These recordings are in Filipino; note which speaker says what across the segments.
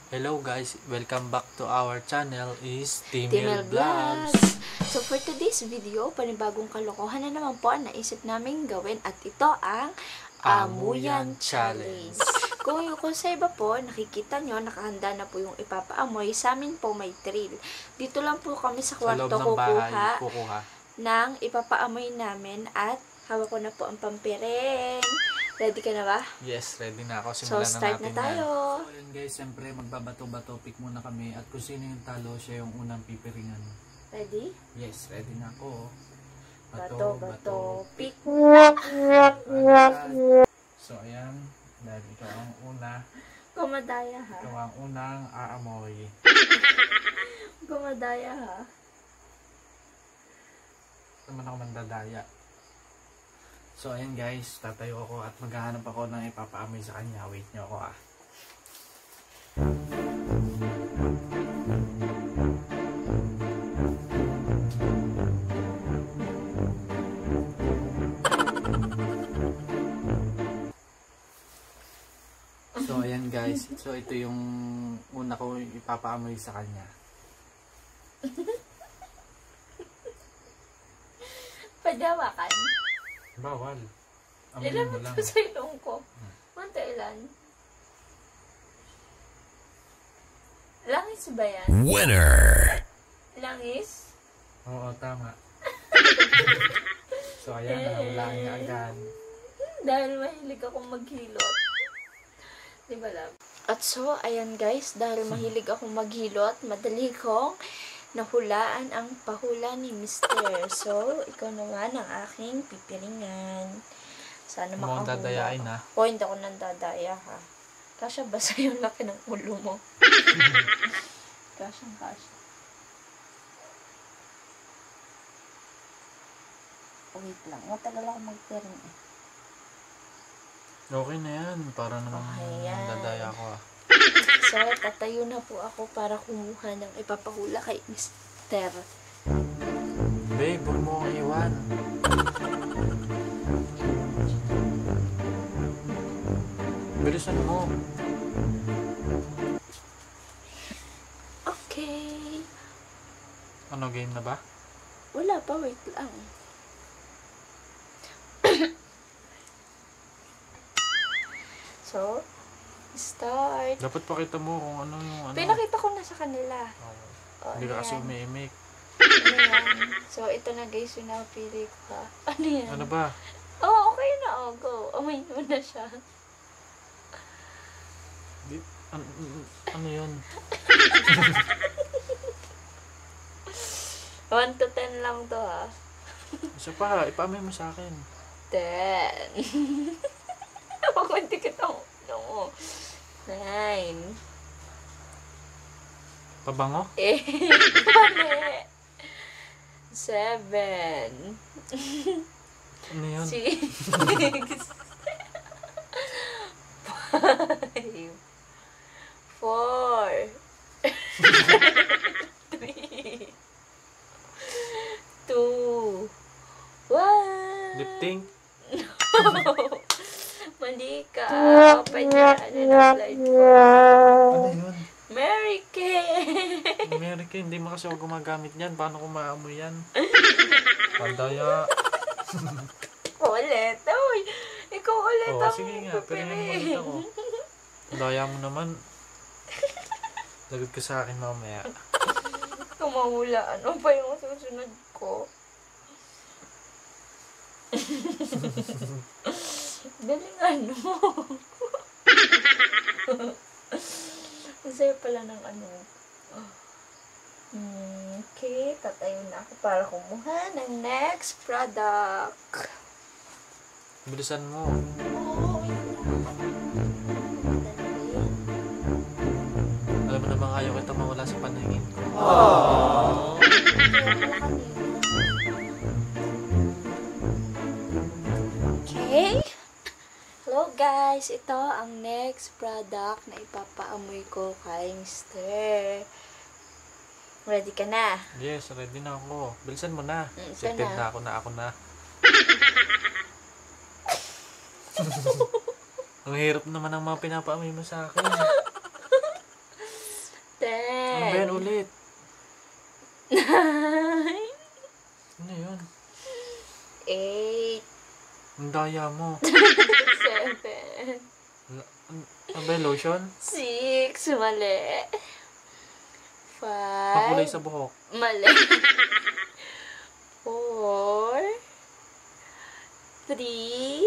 Speaker 1: Hello guys, welcome back to our channel is
Speaker 2: Timel
Speaker 1: Timel Vlogs.
Speaker 2: So for today's video, panibagong kalokohan na naman po ang naisip namin gawin at ito ang Amuyan Challenge. Kung sa iba po, nakikita nyo, nakahanda na po yung ipapaamoy. Sa amin po may thrill. Dito lang po kami sa kwarto
Speaker 1: kukuha
Speaker 2: ng ipapaamoy namin at hawak ko na po ang pampiring. Ready ka na ba?
Speaker 1: Yes, ready na ako.
Speaker 2: So start na tayo.
Speaker 1: So yun guys, siyempre magbabato-bato pick muna kami at kung sino yung talo, siya yung unang pipiringan.
Speaker 2: Ready?
Speaker 1: Yes, ready na ako.
Speaker 2: Bato, pick.
Speaker 1: So ayan, dahil ikaw ang una.
Speaker 2: Gumadaya ha.
Speaker 1: Ikaw ang unang aamoy.
Speaker 2: Gumadaya ha.
Speaker 1: Naman ako mandadaya. So ayan guys, tatayo ako at maghahanap ako ng ipapaamoy sa kanya. Wait nyo ako ah. So ayan guys, so ito yung una ko ipapaamoy sa kanya.
Speaker 2: Padawakan.
Speaker 1: Bawal. Amoy
Speaker 2: Ilan
Speaker 1: mo
Speaker 2: mo
Speaker 1: lang.
Speaker 2: ito sa ilong ko? Manta ilan? Langis ba yan?
Speaker 3: Winner!
Speaker 2: Langis?
Speaker 1: Oo, tama. So ayan, nahulaan niya agad.
Speaker 2: Dahil mahilig akong maghilot. Di ba love? At so, ayan guys, dahil mahilig akong maghilot, madali kong nahulaan ang pahula ni Mr. So, ikaw naman ang aking pipiringan. Sana
Speaker 1: Mukhang
Speaker 2: makahula.
Speaker 1: dadayain ha.
Speaker 2: O, hindi ako nandadaya ha. Kasya ba sa'yo laki ng ulo mo? Kasyang kasya. Wait lang. Matagal ako magpiring eh.
Speaker 1: Okay na yan. Para naman
Speaker 2: Okay yan.
Speaker 1: dadaya ko ah.
Speaker 2: So, tatayo na po ako para kumuha ng ipapahula kay Mr.
Speaker 1: Babe, huwag mo akong iwan. Bilisan mo.
Speaker 2: Okay.
Speaker 1: Ano, game na ba?
Speaker 2: Wala pa, wait lang. So, start.
Speaker 1: Dapat pakita mo kung ano yung ano.
Speaker 2: Pinakita ko na sa kanila.
Speaker 1: Oo.
Speaker 2: O,
Speaker 1: Hindi ka
Speaker 2: ano
Speaker 1: kasi
Speaker 2: yan?
Speaker 1: umiimik.
Speaker 2: Ano yan? So, ito na guys, yung napili ko ha. Ano yan?
Speaker 1: Ano ba?
Speaker 2: Oh, okay na. Oh, go. Amoy mo na siya.
Speaker 1: Ano yun?
Speaker 2: 1 to 10 lang to ha.
Speaker 1: Isa pa, ipaamoy mo sa akin.
Speaker 2: 10. Huwag mo kita mo. 9.
Speaker 1: Pabango?
Speaker 2: 8. Mali. 7.
Speaker 1: Ano yun?
Speaker 2: 6. 5. 4. 3. 2. 1.
Speaker 1: Lip tint?
Speaker 2: Mali ka. Open niya. Ano na slide ko?
Speaker 1: Ano yun?
Speaker 2: Mary Kay.
Speaker 1: America, hindi mo kasi ako gumagamit yan. Paano ko maamoy yan? Pandaya.
Speaker 2: Ulit. Uy, ikaw ulit
Speaker 1: Oo,
Speaker 2: ang
Speaker 1: sige nga. Piringin mo ulit ako. Pandaya mo naman. Lagot ka sa akin mamaya.
Speaker 2: Kumahulaan. Ano pa yung susunod ko? Galingan mo. Ang saya pala ng ano. Okay, tatayo na ako para kumuha ng next product.
Speaker 1: Bilisan mo.
Speaker 2: Oh,
Speaker 1: Alam mo namang ayaw kita mawala sa paningin ko.
Speaker 2: Okay. Hello guys, ito ang next product na ipapaamoy ko kay Mr. Ready ka na?
Speaker 1: Yes, ready na ako. Bilisan mo na.
Speaker 2: Ito
Speaker 1: Excited
Speaker 2: na.
Speaker 1: na ako na. Ang hirap naman ang mga pinapaamoy mo sa akin. Ano ba yan
Speaker 2: 10.
Speaker 1: ulit? Ano yun?
Speaker 2: 8.
Speaker 1: Ang daya mo.
Speaker 2: 7.
Speaker 1: Ano ba yung lotion?
Speaker 2: 6. Mali. 5.
Speaker 1: Pakulay sa buhok.
Speaker 2: Mali. 4. 3.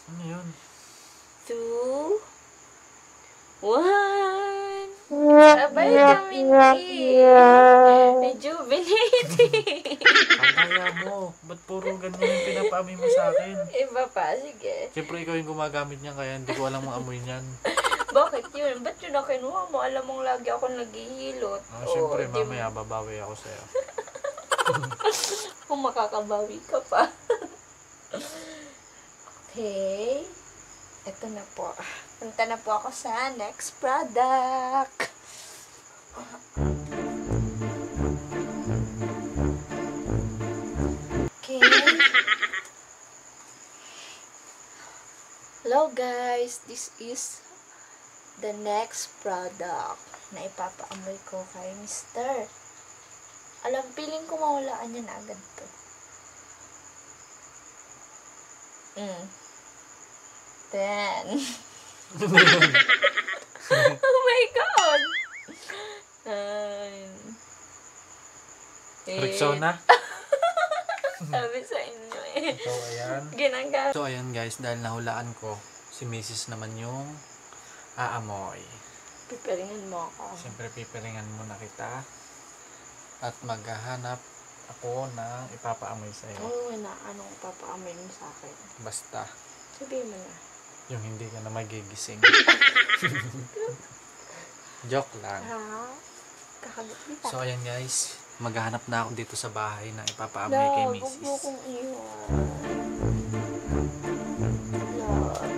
Speaker 1: Ano yun?
Speaker 2: 2. 1. Sabay vitamin E. Rejuvenating.
Speaker 1: Ang daya mo. Ba't puro ganyan yung pinapaamoy mo sa akin?
Speaker 2: Iba pa, sige.
Speaker 1: Siyempre ikaw yung gumagamit niyan kaya hindi ko alam ang amoy niyan.
Speaker 2: Bakit yun? Ba't yun na kinuha mo? Alam mong lagi ako naghihilot.
Speaker 1: Siyempre
Speaker 2: di
Speaker 1: mamaya babawi ako sa'yo.
Speaker 2: Kung makakabawi ka pa. Okay. Ito na po. Punta na po ako sa next product. Okay. Hello guys. This is the next product na ipapaamoy ko kay Mr. Alam, feeling ko mawalaan niya na agad to. Mm. 10. Oh my God! 9.
Speaker 1: Rexona?
Speaker 2: Sabi sa inyo eh.
Speaker 1: So ayan.
Speaker 2: Ginagamit.
Speaker 1: So ayan guys, dahil nahulaan ko, si Mrs. naman yung aamoy.
Speaker 2: Pipiringan mo ako.
Speaker 1: Siyempre pipiringan muna kita. At maghahanap ako ng ipapaamoy sa'yo.
Speaker 2: Oo, na anong papaamoy mo sa akin?
Speaker 1: Basta,
Speaker 2: Sabihin mo na.
Speaker 1: yung hindi ka na magigising. Joke lang.
Speaker 2: Ha? Kakagat kita.
Speaker 1: So ayan guys, maghahanap na ako dito sa bahay ng ipapaamoy kay
Speaker 2: Huwag mo
Speaker 1: Mrs.
Speaker 2: kong iwan. Love.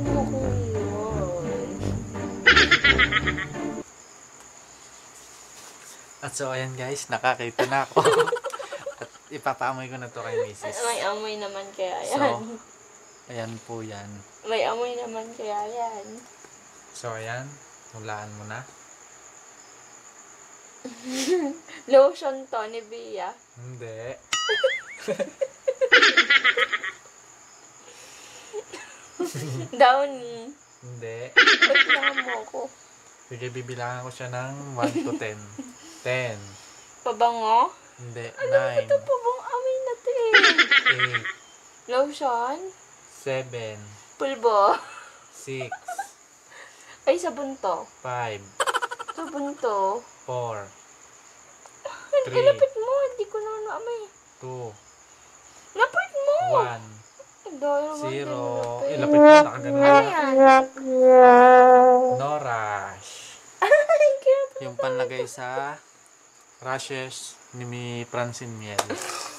Speaker 2: Huwag mo kong iwan.
Speaker 1: At so ayan guys, nakakita na ako. At ipapaamoy ko na to kay Mrs.
Speaker 2: May amoy naman kaya yan.
Speaker 1: So, ayan po yan.
Speaker 2: May amoy naman kaya yan.
Speaker 1: So ayan, hulaan mo na.
Speaker 2: Lotion to ni Bia.
Speaker 1: Hindi.
Speaker 2: Downy.
Speaker 1: Hindi.
Speaker 2: Ba't lang mo ko?
Speaker 1: Sige, bibilangan ko siya ng 1 to 10. 10.
Speaker 2: Pabango?
Speaker 1: Hindi.
Speaker 2: Ito
Speaker 1: 9.
Speaker 2: pabang amoy na to eh.
Speaker 1: 8.
Speaker 2: Lotion?
Speaker 1: 7.
Speaker 2: Pulbo?
Speaker 1: 6.
Speaker 2: Ay, sabon to.
Speaker 1: 5.
Speaker 2: Sabon to.
Speaker 1: 4.
Speaker 2: Ilapit mo. Hindi ko na amoy.
Speaker 1: 2.
Speaker 2: Lapit mo.
Speaker 1: 1.
Speaker 2: Dahil
Speaker 1: 0. Ilapit mo, nakagano
Speaker 2: Ano
Speaker 1: na.
Speaker 2: yan?
Speaker 1: No rush. Yung panlagay sa rashes ni Mi Francine Miel.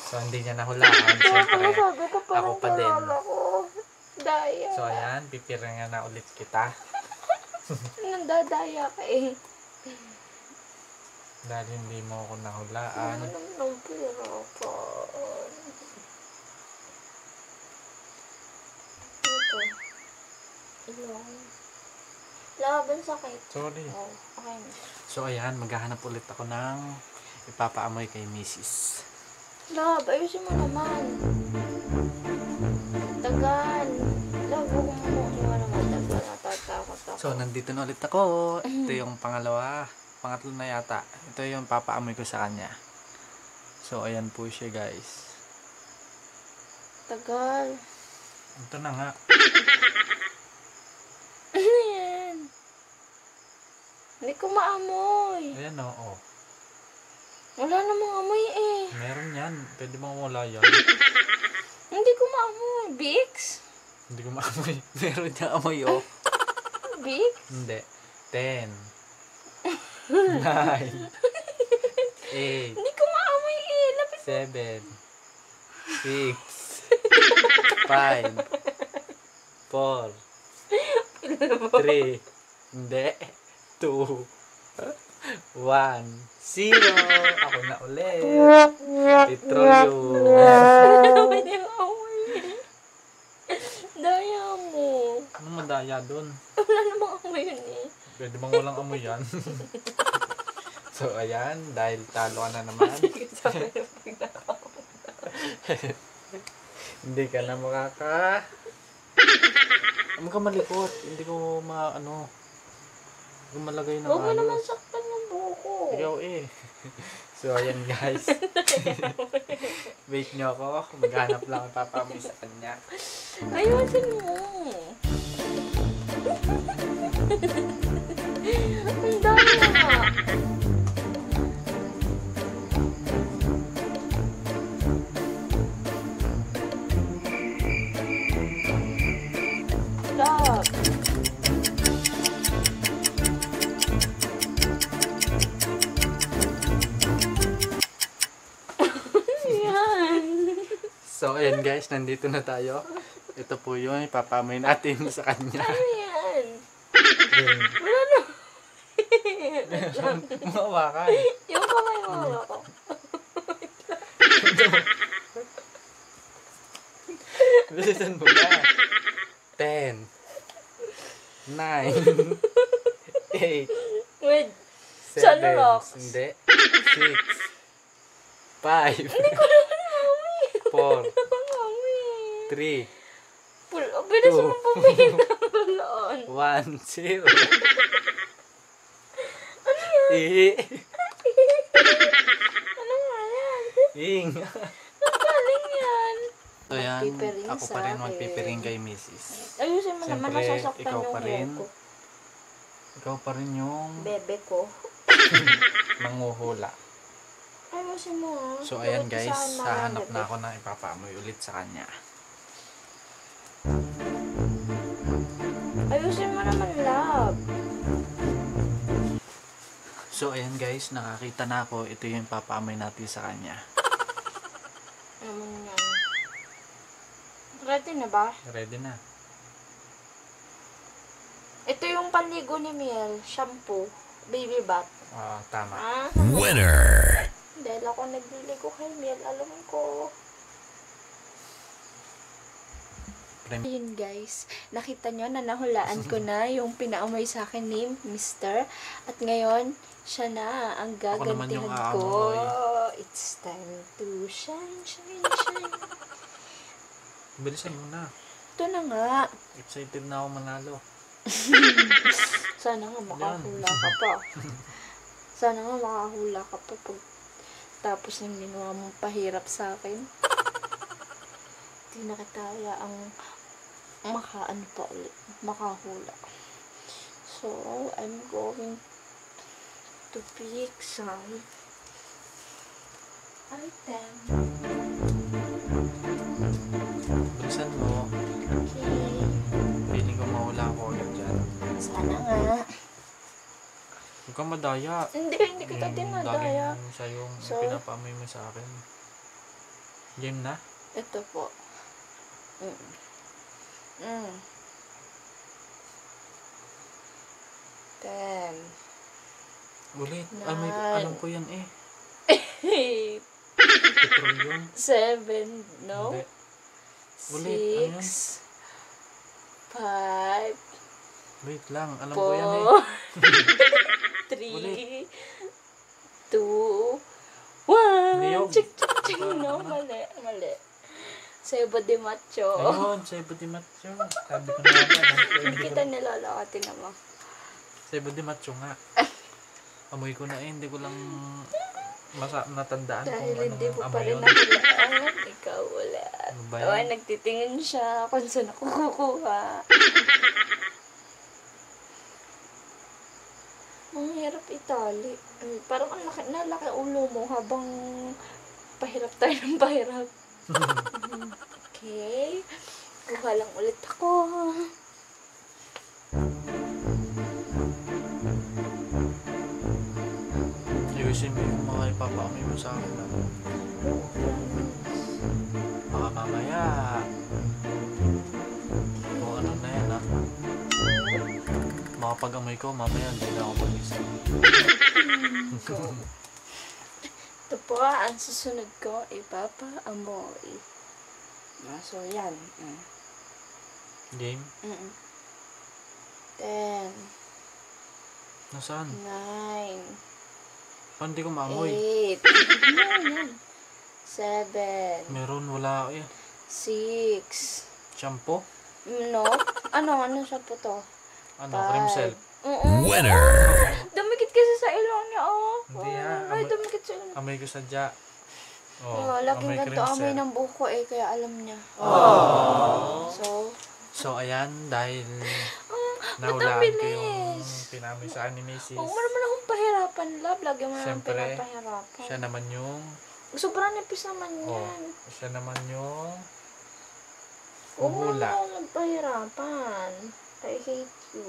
Speaker 1: So, hindi niya nahulaan. Siyempre,
Speaker 2: Sabi ko parang
Speaker 1: ako pa din.
Speaker 2: Ako. Daya.
Speaker 1: So, ayan, pipiringan na ulit kita.
Speaker 2: Nandadaya ka eh.
Speaker 1: Dahil hindi mo ako nahulaan.
Speaker 2: Anong pira ko? Ito. Ilong. Laban sakit.
Speaker 1: Sorry.
Speaker 2: Oh, okay.
Speaker 1: So, ayan, maghahanap ulit ako ng ipapaamoy kay Mrs.
Speaker 2: Lab, ayusin mo naman. Tagal. Lab, huwag mo iwan naman. Tagal, natatakot ako.
Speaker 1: So, nandito na ulit ako. Ito yung pangalawa. Pangatlo na yata. Ito yung papaamoy ko sa kanya. So, ayan po siya, guys.
Speaker 2: Tagal.
Speaker 1: Ito na nga.
Speaker 2: Ano yan? Hindi ko maamoy.
Speaker 1: Ayan, oo.
Speaker 2: Wala namang amoy eh.
Speaker 1: Meron yan. Pwede bang wala yan?
Speaker 2: Hindi ko maamoy. Vicks?
Speaker 1: Hindi ko maamoy. Meron niya amoy, oh.
Speaker 2: Vicks?
Speaker 1: Hindi. 10. 9. 8.
Speaker 2: Hindi ko maamoy eh. Lapit
Speaker 1: 7. 6. 5. 4. 3. Hindi. 2. 1. 0. Ako na ulit. Petroleum.
Speaker 2: naman yung amoy eh. Daya mo.
Speaker 1: Anong madaya dun?
Speaker 2: Wala namang amoy yun eh.
Speaker 1: Pwede bang walang amoy yan? So, ayan. Dahil talo ka na naman. Hindi ka na makaka... Huwag ka malikot. Hindi ko kung malagay ng
Speaker 2: Huwag mo naman
Speaker 1: ayos.
Speaker 2: saktan yung buko.
Speaker 1: Ikaw eh. So, ayan guys. Wait nyo ako. Maghanap lang ang papamoy sa kanya.
Speaker 2: Ayusin mo. Ang dami nga. Stop. Yan.
Speaker 1: So, ayan guys. Nandito na tayo. Ito po yung ipapamoy natin sa kanya.
Speaker 2: Ano yan?
Speaker 1: Ayan.
Speaker 2: Wala na.
Speaker 1: Mawakan.
Speaker 2: Yung kamay mo ako.
Speaker 1: Bilisan mo na. 10 9 8
Speaker 2: Wait.
Speaker 1: 7
Speaker 2: Sana rocks.
Speaker 1: Hindi 6 5
Speaker 2: Hindi ko naman mami.
Speaker 1: 4
Speaker 2: Mami.
Speaker 1: 3
Speaker 2: Bilis
Speaker 1: Two.
Speaker 2: mo pumila. Buloon.
Speaker 1: 1 0
Speaker 2: Ano yan? Ano nga yan?
Speaker 1: Ing.
Speaker 2: Ang galing yan.
Speaker 1: So yan,
Speaker 2: Magpipiring
Speaker 1: ako
Speaker 2: sa
Speaker 1: pa rin
Speaker 2: akin.
Speaker 1: magpipiring kay Mrs.
Speaker 2: Ayusin mo naman,
Speaker 1: Siyempre,
Speaker 2: nasasaktan
Speaker 1: ikaw
Speaker 2: yung
Speaker 1: pa
Speaker 2: hair
Speaker 1: rin.
Speaker 2: ko.
Speaker 1: Ikaw pa rin yung
Speaker 2: Bebe ko.
Speaker 1: manguhula.
Speaker 2: Ayusin mo ah.
Speaker 1: So ayan
Speaker 2: Bakit
Speaker 1: guys,
Speaker 2: saan
Speaker 1: hahanap
Speaker 2: bebe?
Speaker 1: na ako ng ipapamoy ulit sa kanya.
Speaker 2: Ayusin mo naman, love.
Speaker 1: So ayan guys, nakakita na ako. Ito yung ipapamoy natin sa kanya.
Speaker 2: Ano yan? Ready na ba?
Speaker 1: Ready na.
Speaker 2: Ito yung panligo ni Miel. Shampoo. Baby bath.
Speaker 1: Tama.
Speaker 2: Ah?
Speaker 3: Winner!
Speaker 2: Dahil ako nagliligo kay Miel, alam ko. Ayun guys, nakita nyo na nahulaan ko na yung pinaamoy sa akin ni Mr. At ngayon, siya na ang
Speaker 1: Ako naman yung
Speaker 2: gagantihan ko.
Speaker 1: aamoy.
Speaker 2: It's time to shine, shine, shine.
Speaker 1: Bilisan mo na.
Speaker 2: Ito na nga.
Speaker 1: Excited na ako manalo.
Speaker 2: Sana nga makahula ka pa. Sana nga makahula ka pa pag tapos ng ginawa mong pahirap sa akin. Hindi na kitaya ang makahula. So, I'm going to pick some item.
Speaker 1: Bilisan mo.
Speaker 2: Okay.
Speaker 1: Feeling ko mahula ako agad dyan.
Speaker 2: Sana nga.
Speaker 1: Huwag kang madaya.
Speaker 2: Hindi kita tinadaya.
Speaker 1: Laging siya yung
Speaker 2: So,
Speaker 1: pinapamoy mo sa akin. Game na?
Speaker 2: ito po. Ten.
Speaker 1: Ulit.
Speaker 2: Nine.
Speaker 1: Alam ko yan eh. Petrol yun.
Speaker 2: 7, no?
Speaker 1: Hindi. Ulit, ano
Speaker 2: 6, 5,
Speaker 1: Wait lang. Alam ko yan eh.
Speaker 2: 4,
Speaker 1: Ulit.
Speaker 2: 3, 2, 1.
Speaker 1: Hindi yun.
Speaker 2: Chik. No, mali. Sebo de macho.
Speaker 1: Ayun, Sebo di Macho. Sabi ko na ba.
Speaker 2: Hindi kita nilalakatin naman.
Speaker 1: Sebo di Macho nga. Amoy ko na eh. Hindi ko lang natandaan
Speaker 2: Dahil
Speaker 1: kung
Speaker 2: hindi
Speaker 1: anong
Speaker 2: mo pa
Speaker 1: amoy
Speaker 2: rin
Speaker 1: yun.
Speaker 2: nahulaan. Ikaw wala.
Speaker 1: Ano ba
Speaker 2: Oh,
Speaker 1: yan?
Speaker 2: nagtitingin siya kung saan ako kukuha. Ang hirap itali. Parang ang nalaki ulo mo habang pahirap tayo ng pahirap. Okay. Kuha lang ulit ako.
Speaker 1: Ayusin mo yung mga ipapamoy mo sa akin. Baka mamaya. Kung ano na yan ah. Makapag-amoy ko, mamaya hindi na ako mag-isip.
Speaker 2: Ito po, ang susunod ko, ipapa-amoy. So, yan.
Speaker 1: Game?
Speaker 2: 10,
Speaker 1: Nasaan?
Speaker 2: 9,
Speaker 1: Paano di ko maamoy?
Speaker 2: 8, 7,
Speaker 1: Meron, wala.
Speaker 2: 6,
Speaker 1: Shampoo?
Speaker 2: no? Ano siya po to?
Speaker 1: Ano? Cream cell?
Speaker 3: Winner!
Speaker 2: Dumikit kasi sa ilong niya, oh.
Speaker 1: Hindi, ha?
Speaker 2: Ay, dumikit sa ilong.
Speaker 1: Amoy ko sadya.
Speaker 2: Oh, laging
Speaker 1: amoy
Speaker 2: ganito amoy
Speaker 1: cell.
Speaker 2: ng buko kaya alam niya. So,
Speaker 1: So, ayan, dahil
Speaker 2: ba't ang
Speaker 1: nahulaan ko yung
Speaker 2: bilis?
Speaker 1: pinamoy sa akin ni Mrs.
Speaker 2: Huwag mo naman akong pahirapan, love. Lagi mo naman
Speaker 1: Siyempre,
Speaker 2: pinapahirapan.
Speaker 1: siya naman yung,
Speaker 2: Sobrang nipis naman
Speaker 1: oh,
Speaker 2: yan.
Speaker 1: siya naman yung
Speaker 2: Huwag mo naman
Speaker 1: huhula.
Speaker 2: akong magpahirapan. I hate you.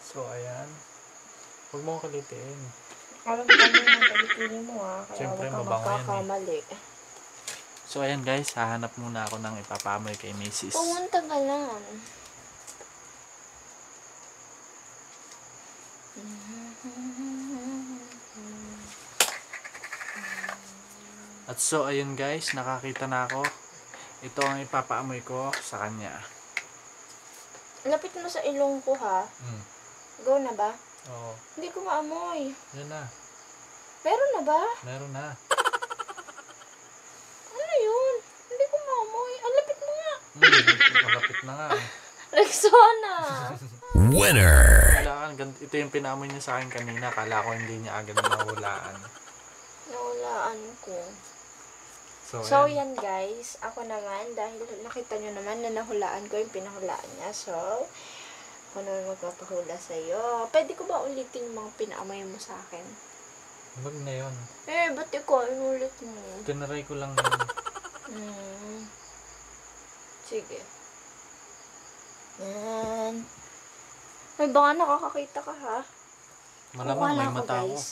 Speaker 1: So, ayan. Huwag mo akong kalitiin.
Speaker 2: Alam ko naman ang pagkili mo, ha. Kaya
Speaker 1: Siyempre,
Speaker 2: huwag ka
Speaker 1: mabango yan,
Speaker 2: magkakamali.
Speaker 1: So, ayan guys, hahanap muna ako ng ipapamoy kay Mrs.
Speaker 2: Pumunta ka lang.
Speaker 1: At so, ayun guys, nakakita na ako. Ito ang ipapaamoy ko sa kanya.
Speaker 2: Lapit mo sa ilong ko, ha. Go na ba?
Speaker 1: Oo.
Speaker 2: Hindi ko maamoy.
Speaker 1: Yan na.
Speaker 2: Meron na ba?
Speaker 1: Meron na.
Speaker 2: Ano yun? Hindi ko maamoy. Ang lapit mo nga.
Speaker 1: Malapit na nga.
Speaker 2: Rexona!
Speaker 3: Winner!
Speaker 1: Ito yung pinaamoy niya sa akin kanina. Kala ko hindi niya agad mahulaan.
Speaker 2: Nawalaan ko.
Speaker 1: So,
Speaker 2: So,
Speaker 1: ayan.
Speaker 2: yan guys. Ako naman, dahil nakita nyo naman na nahulaan ko yung pinahulaan niya. So, ako naman magpapahula sa'yo. Pwede ko ba ulitin yung mga pinaamoy mo sa akin?
Speaker 1: Wag na yun.
Speaker 2: Ba't ikaw inulit mo?
Speaker 1: Tinaray ko lang yun.
Speaker 2: Sige. Yan. Ay, baka nakakakita ka, ha?
Speaker 1: Malamang may
Speaker 2: Kukuha na
Speaker 1: mata ako.
Speaker 2: guys.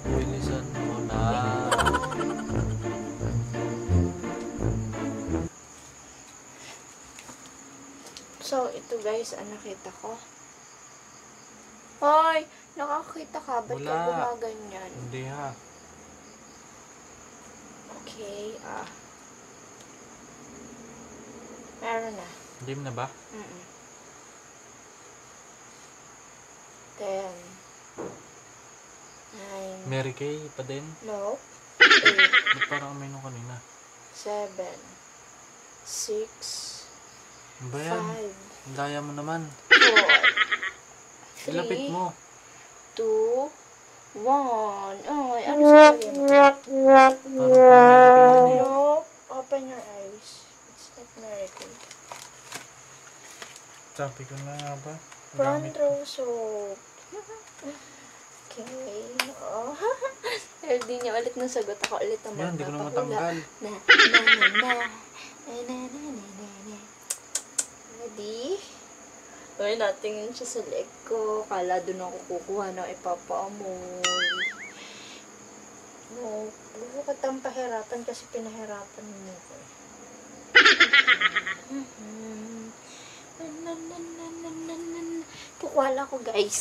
Speaker 1: Bilisan mo na.
Speaker 2: So, ito guys, ang nakita ko. Hoy! Nakakita ka? Ba't ka
Speaker 1: Wala.
Speaker 2: gumaganyan?
Speaker 1: Hindi ha.
Speaker 2: Okay, meron na.
Speaker 1: Hindi mo na ba?
Speaker 2: 10, 9,
Speaker 1: Mary Kay pa din?
Speaker 2: no, 8,
Speaker 1: Ba't parang may nung kanina?
Speaker 2: 7, 6,
Speaker 1: Ano ba yan?
Speaker 2: 5,
Speaker 1: Ang daya mo naman.
Speaker 2: 4,
Speaker 1: Ilapit
Speaker 2: 3,
Speaker 1: mo.
Speaker 2: 2, 1. Ay, ano sabihin mo?
Speaker 1: Parang pang
Speaker 2: Nope. Open your eyes. It's not miracle.
Speaker 1: Sabi ko na nga ba?
Speaker 2: Front
Speaker 1: Gamit.
Speaker 2: row soap. Okay. Oh. Dahil di niya ulit nasagot. Ako ulit ang
Speaker 1: Yan, hindi ko na
Speaker 2: magpapahula.
Speaker 1: matanggal.
Speaker 2: Na, na, na, na. Na, na, na, na, na, na. Ready? Uy, natingin siya sa leg ko. Kala doon ako kukuha ng ipapaamoy. No, gusto ko tang pahirapan kasi pinahirapan mo ko. Kukuha ko guys.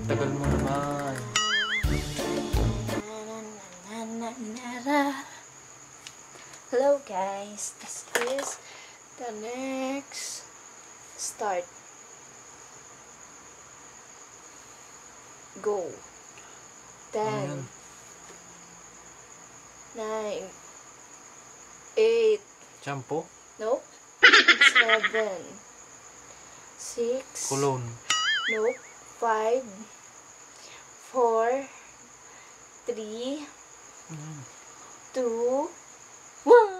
Speaker 1: Tagal mo naman.
Speaker 2: Hello guys, this is the next start. Go. 10,
Speaker 1: Ayan.
Speaker 2: 9, 8,
Speaker 1: Shampoo?
Speaker 2: nope, 7, 6,
Speaker 1: Cologne.
Speaker 2: nope, 5, 4, 3, 2, 1.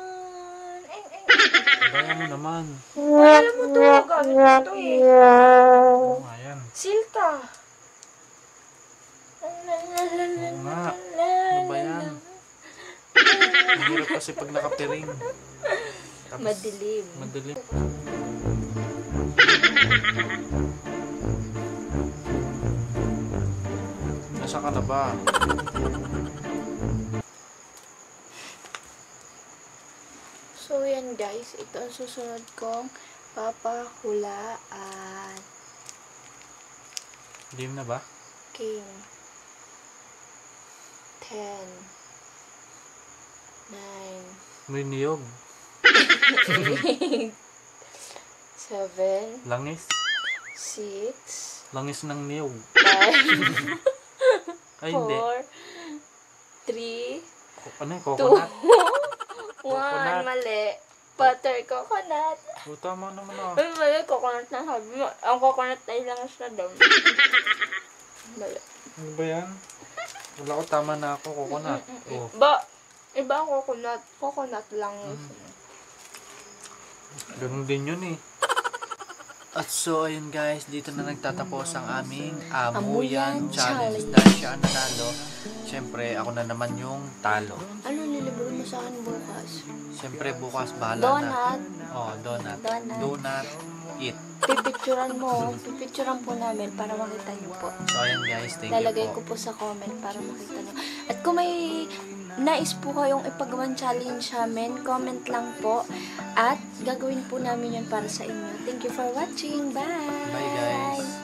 Speaker 1: Daya mo naman.
Speaker 2: Alam mo to, gamit mo to eh.
Speaker 1: Oo nga yan.
Speaker 2: Silka.
Speaker 1: Oo nga. Ano ba yan? Mahirap kasi pag nakapiring. Tapos,
Speaker 2: Madilim.
Speaker 1: Madilim. Nasaan ka na ba?
Speaker 2: So, yan guys. Ito ang susunod kong papahulaan.
Speaker 1: Game na ba?
Speaker 2: King. 10. 9.
Speaker 1: May niyog.
Speaker 2: 8. 7.
Speaker 1: Langis.
Speaker 2: 6.
Speaker 1: Langis ng niyog.
Speaker 2: 5.
Speaker 1: Ay, hindi.
Speaker 2: 4. 3.
Speaker 1: Ano yung coconut?
Speaker 2: 1.
Speaker 1: Coconut.
Speaker 2: Mali. Butter coconut.
Speaker 1: Tama naman ah.
Speaker 2: Ay, mali. Coconut na sabi mo. Ang coconut ay langis na daw. Mali.
Speaker 1: Ano ba yan? Wala ko, tama na ako. Coconut. Oh.
Speaker 2: Iba ang coconut. Coconut lang.
Speaker 1: Ganun din yun eh. At so, ayun guys, dito na nagtatapos ang aming Amuyan Challenge. Dahil siya ang nanalo, syempre ako na naman yung talo.
Speaker 2: Ano nilibro mo sa akin bukas?
Speaker 1: Syempre bukas bahala na.
Speaker 2: Donut.
Speaker 1: Oh, donut.
Speaker 2: Donut.
Speaker 1: Donut. Eat.
Speaker 2: Pipicturan mo. Pipicturan po namin para makita niyo po.
Speaker 1: So, ayun guys, thank you
Speaker 2: Lalagay
Speaker 1: po.
Speaker 2: ko po sa comment para makita niyo. At kung may nais po kayong ipagawan challenge namin, comment lang po. At gagawin po namin yun para sa inyo. Thank you for watching. Bye!
Speaker 1: Bye guys.